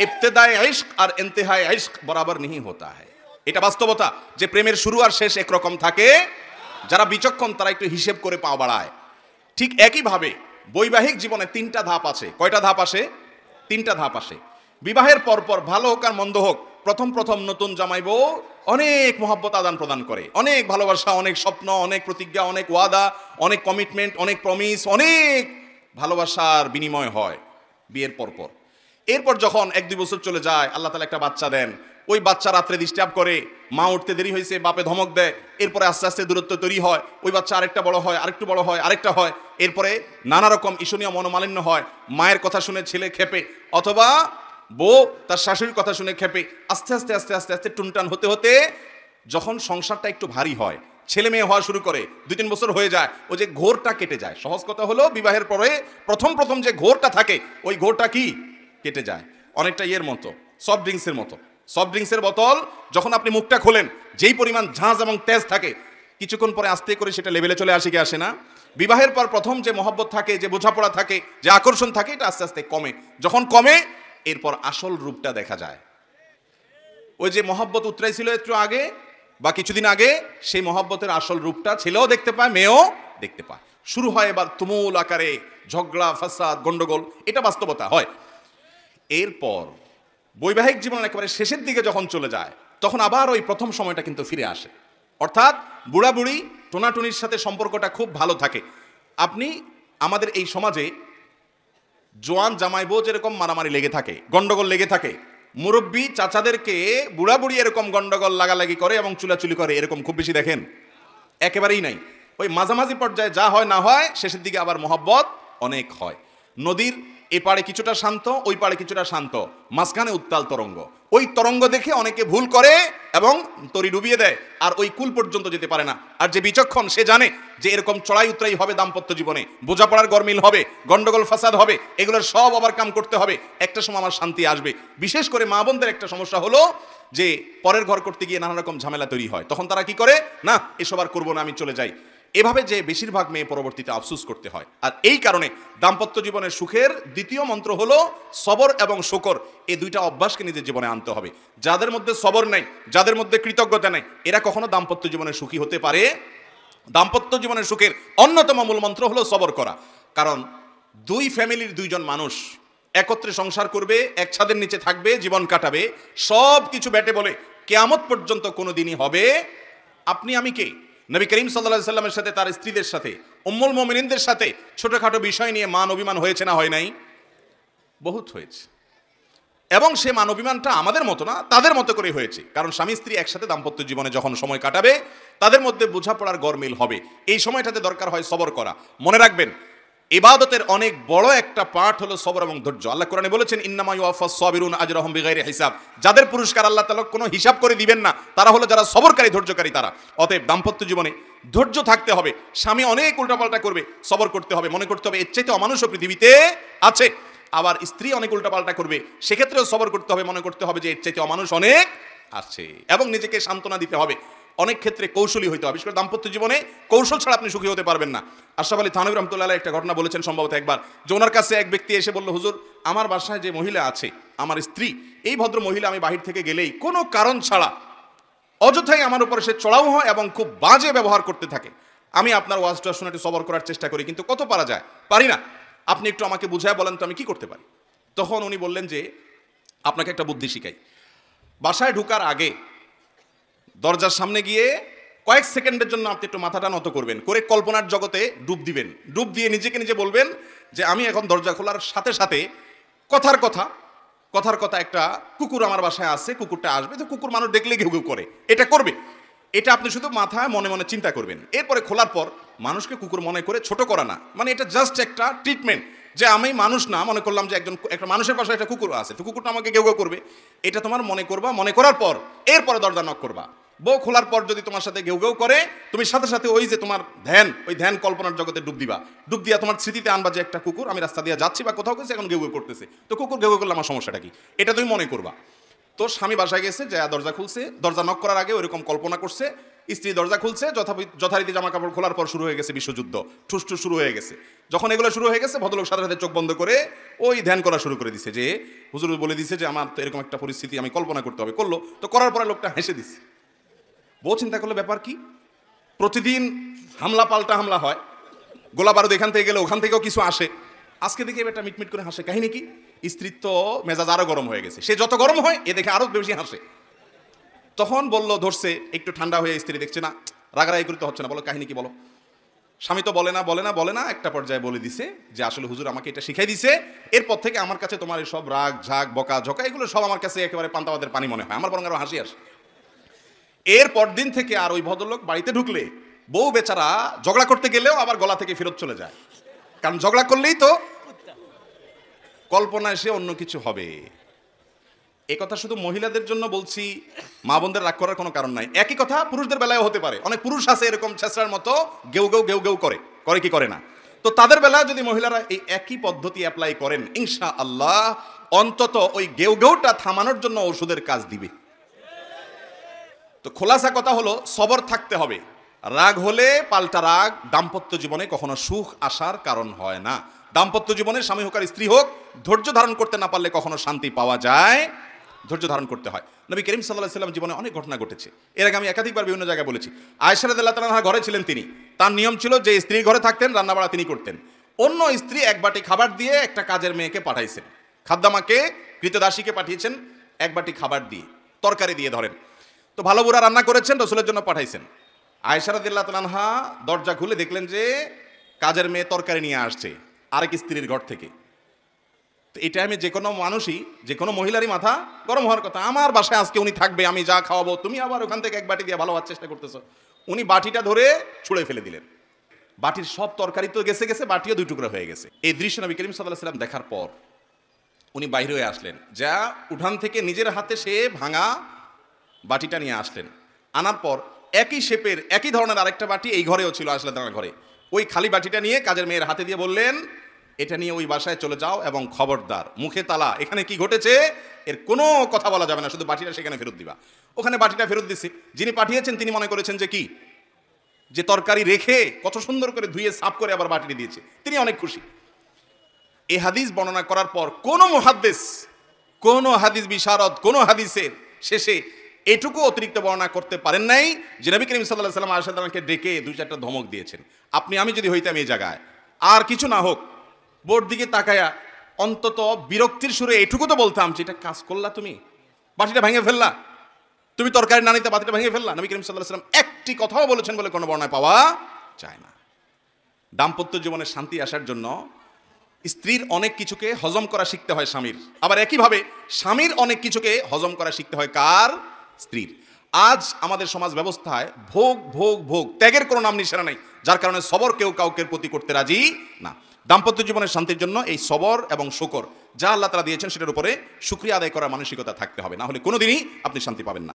ইবতেদায়ে ইশক আর ইন্তেহায়ে ইশক বরাবর नहीं होता है। এটা বাস্তবতা যে প্রেমের শুরু আর শেষ একরকম থাকে। যারা বিচক্ষণ তারা একটু হিসেব করে পা বাড়ায়। ঠিক একইভাবে বৈবাহিক জীবনে তিনটা ধাপ আছে। কয়টা ধাপ আসে? তিনটা ধাপ আসে। বিবাহের পরপর ভালো হোক আর মন্দ হোক, প্রথম প্রথম নতুন জামাই বউ অনেক মহব্বত আদান প্রদান করে, অনেক ভালোবাসা, অনেক স্বপ্ন, অনেক প্রতিজ্ঞা, অনেক ওয়াদা, অনেক কমিটমেন্ট, অনেক প্রমিস, অনেক ভালোবাসার বিনিময় হয় বিয়ের পরপর। এরপর যখন 1-2 বছর চলে যায়, আল্লাহ তাআলা একটা বাচ্চা দেন, ওই বাচ্চা রাত্রে ডিস্টার্ব করে, মা উঠতে দেরি হয়েছে, বাপে ধমক দেয়, এরপরে আস্তে আস্তে দূরত্ব তৈরি হয়, ওই বাচ্চা আরেকটা বড় হয়, আরেকটু বড় হয়, আরেকটা হয়, এরপরে নানা রকম ঈশনীয় মনোমালিন্য হয়, মায়ের কথা শুনে ছেলে খেপে, অথবা বউ তার শাশুড়ির কথা শুনে খেপে, আস্তে আস্তে আস্তে আস্তে আস্তে টুনটান হতে হতে যখন সংসারটা একটু ভারী হয়, ছেলে মেয়ে হওয়া শুরু করে, 2-3 বছর হয়ে যায়, ওই যে ঘোরটা কেটে যায়। সহজ কথা হলো বিবাহের পরে প্রথম প্রথম যে ঘোরটা থাকে, ওই ঘোরটা কি কেটে যায়। অনেকটা ইয়ের মতো, সফট ড্রিঙ্কসের মতো। সফট ড্রিঙ্কসের বোতল যখন আপনি মুখটা খোলেন, যেই পরিমাণ ঝাঁজ এবং তেজ থাকে, কিছুক্ষণ পরে আস্তে করে সেটা লেভেলে চলে আসে কি আসে না? বিবাহের পর প্রথম যে মহব্বত থাকে, যে বোঝাপড়া থাকে, যে আকর্ষণ থাকে, এটা আস্তে আস্তে কমে। যখন কমে, এরপর আসল রূপটা দেখা যায়। ওই যে মহব্বত উতরাইছিল একটু আগে বা কিছুদিন আগে, সেই মহব্বতের আসল রূপটা ছেলেও দেখতে পায়, মেয়েও দেখতে পায়। শুরু হয় এবার তুমুল আকারে ঝগড়া, ফাসাদ, গন্ডগোল, এটা বাস্তবতা হয়। এরপর বৈবাহিক জীবনের একেবারে শেষের দিকে যখন চলে যায়, তখন আবার ওই প্রথম সময়টা কিন্তু ফিরে আসে। অর্থাৎ বুড়া বুড়ি টোনাটুনির সাথে সম্পর্কটা খুব ভালো থাকে। আপনি আমাদের এই সমাজে জোয়ান জামাই বউ যেরকম মারামারি লেগে থাকে, গন্ডগোল লেগে থাকে, মুরব্বী চাচাদেরকে বুড়া বুড়ি এরকম গন্ডগোল লাগালাগি করে এবং চুলাচুলি করে, এরকম খুব বেশি দেখেন? একেবারেই নাই। ওই মাঝামাঝি পর্যায়ে যা হয় না হয়, শেষের দিকে আবার মহব্বত অনেক হয়। নদীর এ পাড়ে কিছুটা শান্ত, ওই পাড়ে কিছুটা শান্ত, মাঝখানে উত্তাল তরঙ্গ। ওই তরঙ্গ দেখে অনেকে ভুল করে এবং তরি ডুবিয়ে দেয়, আর ওই কুল পর্যন্ত যেতে পারে না। আর যে বিচক্ষণ সে জানে যে এরকম চড়াই উতরাই হবে দাম্পত্য জীবনে, বোঝাপড়ার গরমিল হবে, গন্ডগোল ফাসাদ হবে, এগুলোর সব ওভারকাম করতে হবে, একটা সময় আমার শান্তি আসবে। বিশেষ করে মা বোনদের একটা সমস্যা হলো যে পরের ঘর করতে গিয়ে নানা রকম ঝামেলা তৈরি হয়। তখন তারা কি করে, না এসব আর করবো না, আমি চলে যাই। এভাবে যে বেশিরভাগ মেয়ে পরবর্তীতে আফসোস করতে হয়। আর এই কারণে দাম্পত্য জীবনের সুখের দ্বিতীয় মন্ত্র হলো সবর এবং শুকর। এই দুইটা অভ্যাসকে নিজের জীবনে আনতে হবে। যাদের মধ্যে সবর নাই, যাদের মধ্যে কৃতজ্ঞতা নাই, এরা কখনো দাম্পত্য জীবনে সুখী হতে পারে? দাম্পত্য জীবনের সুখের অন্যতম মূল মন্ত্র হলো সবর করা। কারণ দুই ফ্যামিলির দুইজন মানুষ একত্রে সংসার করবে, এক ছাদের নিচে থাকবে, জীবন কাটাবে, সব কিছু ব্যাটে বলে কিয়ামত পর্যন্ত কোনো দিনই হবে। আপনি আমি কে? নবী করিম সাল্লাল্লাহু আলাইহি সাল্লামের সাথে, তার স্ত্রীদের সাথে, উম্মুল মুমিনিনদের সাথে ছোটখাটো বিষয় নিয়ে মান অভিমান হয়েছে না হয় নাই? বহুত হয়েছে। এবং সে মান অভিমানটা আমাদের মতো না, তাদের মতো করে হয়েছে। কারণ স্বামী স্ত্রী একসাথে দাম্পত্য জীবনে যখন সময় কাটাবে, তাদের মধ্যে বোঝাপড়ার গরমিল হবে। এই সময়টাতে দরকার হয় সবর করা। মনে রাখবেন, ইবাদতের অনেক বড় একটা পার্ট হলো সবর এবং ধৈর্য। আল্লাহ কোরআনে বলেছেন, ইন্নামা ইউওয়াফাস সাবিরুন আজরাহুম বিগাইরি হিসাব। যাদের পুরস্কার আল্লাহ তাআলা কোনো হিসাব করে দিবেন না, তারা হলো যারা সবরকারী, ধৈর্যকারী তারা। অতএব দাম্পত্য জীবনে ধৈর্য থাকতে হবে। স্বামী অনেক উল্টাপাল্টা করবে, সবর করতে হবে। মনে করতে হবে এর চাইতে অমানুষও পৃথিবীতে আছে। আবার স্ত্রী অনেক উল্টাপাল্টা করবে, সেক্ষেত্রেও সবর করতে হবে। মনে করতে হবে যে এর চাইতে অমানুষ অনেক আছে, এবং নিজেকে সান্ত্বনা দিতে হবে। অনেক ক্ষেত্রে কৌশলী হইতে হবে। বিশেষ করে দাম্পত্য জীবনে কৌশল ছাড়া আপনি সুখী হতে পারবেন না। আশরাফ আলী থানভী রহমাতুল্লাহ আলাইহি একটা ঘটনা বলেছেন সম্ভবত একবার, যে ওনার কাছে এক ব্যক্তি এসে বলল, হুজুর আমার বাসায় যে মহিলা আছে, আমার স্ত্রী, এই ভদ্র মহিলা আমি বাহির থেকে গেলেই কোনো কারণ ছাড়া অযথাই আমার উপরে সে চড়াও হয় এবং খুব বাজে ব্যবহার করতে থাকে। আমি আপনার ওয়াজটা শুনে একটু সবর করার চেষ্টা করি, কিন্তু কত পারা যায়, পারি না। আপনি একটু আমাকে বুঝায় বলেন তো আমি কি করতে পারি। তখন উনি বললেন যে আপনাকে একটা বুদ্ধি শিখাই। বাসায় ঢোকার আগে দরজার সামনে গিয়ে কয়েক সেকেন্ডের জন্য আপনি একটু মাথাটা নত করবেন, করে কল্পনার জগতে ডুব দিবেন। ডুব দিয়ে নিজেকে নিজে বলবেন যে আমি এখন দরজা খোলার সাথে সাথে কথার কথা একটা কুকুর আমার বাসায় আছে, কুকুরটা আসবে, তো কুকুর মানুষ দেখলে ঘেউ ঘেউ করে, এটা করবে। এটা আপনি শুধু মাথায় মনে মনে চিন্তা করবেন। এরপরে খোলার পর মানুষকে কুকুর মনে করে ছোট করা না, মানে এটা জাস্ট একটা ট্রিটমেন্ট, যে আমি মানুষ না, মনে করলাম যে একটা মানুষের পাশে একটা কুকুর আছে, তো কুকুরটা আমাকে ঘেউ ঘেউ করবে, এটা তোমার মনে করবা। মনে করার পর এরপরে দরজা নক করবা। বউ খোলার পর যদি তোমার সাথে ঘেউ ঘেউ করে, তুমি সাথে সাথে ওই যে তোমার ধ্যান, ওই ধ্যান কল্পনার জগতে ডুব দিবা। ডুব দিয়া তোমার স্মৃতিতে আনবা যে একটা কুকুর, আমি রাস্তা দিয়ে যাচ্ছি বা কোথাও গেছি, এখন ঘেউ ঘেউ করতেছে, তো কুকুর ঘেউ ঘেউ করলে আমার সমস্যাটা কি, এটা তুমি মনে করবা। তো স্বামী বাসায় গেছে, যা দরজা খুলছে, দরজা নক করার আগে ওইরকম কল্পনা করছে স্ত্রী দরজা খুলছে, যথারীতি জামা কাপড় খোলার পর শুরু হয়ে গেছে বিশ্বযুদ্ধ, ঠুসঠুস শুরু হয়ে গেছে। যখন এগুলো শুরু হয়ে গেছে, ভদ্রলোক সাথে সাথে চোখ বন্ধ করে ওই ধ্যান করা শুরু করে দিছে যে হুজুর বলে দিছে যে আমার তো এরকম একটা পরিস্থিতি আমি কল্পনা করতে হবে। করলো তো, করার পরে লোকটা হেসে দিছে। বউ চিন্তা করলো ব্যাপার কি, প্রতিদিন হামলা পাল্টা হামলা হয়, গোলা বারুদ এখান থেকে গেলে ওখান থেকেও কিছু আসে, আজকে দেখে এটা মিটমিট করে হাসে, কাহিনী কি? স্ত্রীর তো মেজাজ আরো গরম হয়ে গেছে, সে যত গরম হয় এ দেখে আরো বেশি হাসে। তখন বলল, ধরছে একটু ঠান্ডা হয়ে, স্ত্রী দেখছে না রাগারাগি করতে হচ্ছে না, বলো কাহিনী কি বলো। স্বামী তো বলে না, একটা পর্যায়ে বলে দিছে যে আসলে হুজুর আমাকে এটা শিখাই দিছে, এরপর থেকে আমার কাছে তোমার সব রাগ ঝাগ বকা ঝকা এগুলো সব আমার কাছে একেবারে পান্তাবাদের পানি মনে হয়, আমার বরং আরো হাসি আসে। এরপর দিন থেকে আর ওই ভদ্রলোক বাড়িতে ঢুকলে বউ বেচারা ঝগড়া করতে গেলেও আবার গলা থেকে ফেরত চলে যায়, কারণ ঝগড়া করলেই তো কল্পনা এসে অন্য কিছু হবে। এ কথা শুধু মহিলাদের জন্য বলছি, মা বোনদের রাগ করার কোনো কারণ নাই। একই কথা পুরুষদের বেলায় হতে পারে, অনেক পুরুষ আছে এরকম ছেঁচড়ার মতো গেউ গেউ করে কি করে না, তো তাদের বেলায় যদি মহিলারা এই একই পদ্ধতি অ্যাপ্লাই করেন, ইনশাআল্লাহ অন্তত ওই গেউটা থামানোর জন্য ওষুধের কাজ দিবে। তো খোলাসা কথা হলো, সবর থাকতে হবে। রাগ হলে পাল্টা রাগ দাম্পত্য জীবনে কখনো সুখ আসার কারণ হয় না। দাম্পত্য জীবনে স্বামী হোক আর স্ত্রী হোক, ধৈর্য ধারণ করতে না পারলে কখনো শান্তি পাওয়া যায়, ধৈর্য ধারণ করতে হয়। নবী করিম সাল্লাল্লাহু আলাইহি ওয়াসাল্লাম জীবনে অনেক ঘটনা ঘটেছে, এর আগে আমি একাধিকবার বিভিন্ন জায়গায় বলেছি। আয়েশা রাদিয়াল্লাহু তাআলা আনহা ঘরে ছিলেন, তিনি, তার নিয়ম ছিল যে স্ত্রী ঘরে থাকতেন, রান্নাবাড়া তিনি করতেন। অন্য স্ত্রী এক বাটি খাবার দিয়ে একটা কাজের মেয়েকে পাঠাইছেন, খাদ্দামাকে, কৃতদাসীকে পাঠিয়েছেন এক বাটি খাবার দিয়ে, তরকারি দিয়ে ধরেন। তো ভালো বুড়া রান্না করেছেন, রসুলের জন্য পাঠাইছেন। আয়েশা রাদিয়াল্লাহু তাআলা আনহা দরজা খুলে দেখলেন যে কাজের মেয়ে তরকারি নিয়ে আসছে আরেক স্ত্রীর ঘর থেকে। তো এই টাইমে যে কোনো মানুষই, যে কোনো মহিলারই মাথা গরম হওয়ার কথা, আমার বাসায় আজকে উনি থাকবে, আমি যা খাওয়াবো, তুমি আবার ওখান থেকে এক বাটি দিয়ে ভালো হওয়ার চেষ্টা করতেছো। উনি বাটিটা ধরে ছুঁড়ে ফেলে দিলেন, বাটির সব তরকারি তো গেছে, বাটিও দুই টুকরা হয়ে গেছে। এই দৃশ্য নবী করিম সাল্লাল্লাহু আলাইহি ওয়াসাল্লাম দেখার পর উনি বাইরে হয়ে আসলেন, যা উঠান থেকে নিজের হাতে সে ভাঙা বাটিটা নিয়ে আসলেন। আনার পর একই শেপের একই ধরনের আরেকটা বাটি এই ঘরেও ছিল, আসলে তার ঘরে, ওই খালি বাটিটা নিয়ে কাজের মেয়ের হাতে দিয়ে বললেন, এটা নিয়ে ওই বাসায় চলে যাও এবং খবরদার মুখে তালা, এখানে কি ঘটেছে এর কোনো কথা বলা যাবে না, শুধু বাটিটা সেখানে ফেরত দিবা। ওখানে বাটিটা ফেরত দিচ্ছে, যিনি পাঠিয়েছেন তিনি মনে করেছেন যে কি, যে তরকারি রেখে কত সুন্দর করে ধুয়ে সাফ করে আবার বাটিটা দিয়েছে, তিনি অনেক খুশি। এই হাদিস বর্ণনা করার পর কোনো মুহাদ্দিস, কোনো হাদিস বিশারদ, কোনো হাদিসের শেষে এটুকু অতিরিক্ত বর্ণনা করতে পারেন নাই যে নবী করিম সাল্লাল্লাহু আলাইহি ওয়াসাল্লাম আয়েশা রাদিয়াল্লাহু আনহাকে ডেকে দুই চারটা ধমক দিয়েছেন। আমি যদি হইতাম এই জায়গায়, আর কিছু না হোক, বোর্ড দিকে তাকায়া অন্তত বিরক্তির সুরে এটুকু তো বলতাম যে এটা কাজ করলা, তুমি বাটিটা ভেঙে ফেললা, তুমি তরকারি না নিতে বাটিটা ভেঙে ফেললা। নবী করিম সাল্লাল্লাহু আলাইহি ওয়াসাল্লাম একটি কথাও বলেছেন বলে কোনো বর্ণনায় পাওয়া যায় না। দাম্পত্য জীবনে শান্তি আসার জন্য স্ত্রীর অনেক কিছুকে হজম করা শিখতে হয় স্বামীর, আবার একইভাবে স্বামীর অনেক কিছুকে হজম করা শিখতে হয় কার? স্ত্রীর। আজ আমাদের সমাজ ব্যবস্থায় ভোগ ভোগ ভোগ, ত্যাগের কোনো নাম নিশানা নেই, যার কারণে সবর কেউ কাউকে প্রতি করতে রাজি না। দাম্পত্য জীবনের শান্তির জন্য এই সবর এবং শুকর যা আল্লাহ তাআলা দিয়েছেন সেটার উপরে শুকরিয়া আদায় করার মানসিকতা থাকতে হবে, না হলে কোনোদিনই আপনি শান্তি পাবেন না।